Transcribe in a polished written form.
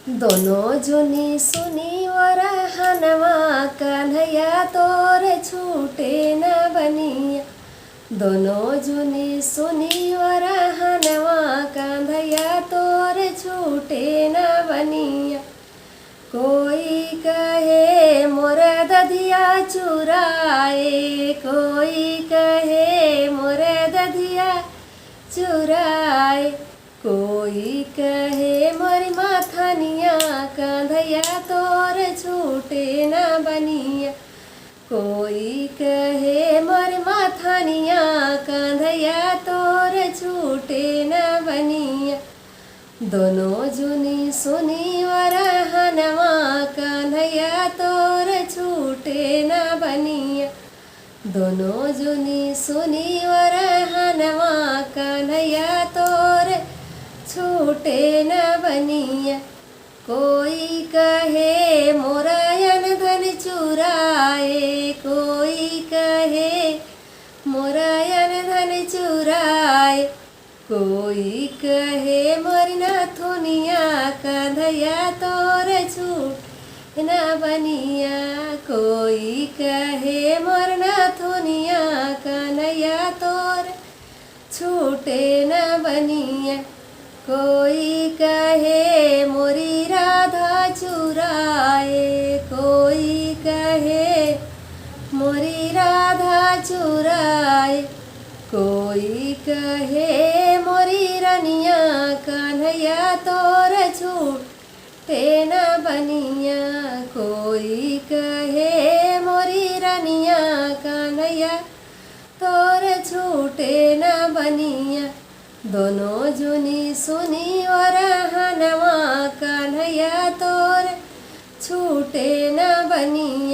दोनों जुनी सुनी और हनवा कन्हैया तोर छूटे न बनिया। दोनों जुनी सुनी और हनवा कन्हैया तोर छूटे न बनिया। कोई कहे मोर दधिया चुराए, कोई कहे मोर दधिया चुराए, कोई कहे मोरी माथनिया कन्हैया तोर छूटे न बनिया। कोई कहे मोरी माथनिया कन्हैया तोर छूटे न बनिया। दोनों जुनी सुनी और हनवा कन्हैया तोर छूटे न बनिया। दोनों जुनी सुनी और हनवा कन्हैया तोर छूटे न बनिया। कोई कहे मोरायन धन चुराए, कोई कहे मोरायन धन चुराए, कोई कहे मोरी नाथुनिया कन्हैया तोर छूटे न बनिया। कोई कहे मोर नाथुनिया कन्हैया तोर छूटे न बनिया। कोई कहे मोरी राधा चुराए, कोई कहे मोरी राधा चुराए, कोई कहे मोरी रनिया कन्हैया तोर छूटे न बनिया। कोई कहे मोरी रनिया कन्हैया तोर छूटे न बनिया। दोनों जुनी सुनी और हनवा कन्हैया तोर छूटे न बनिया।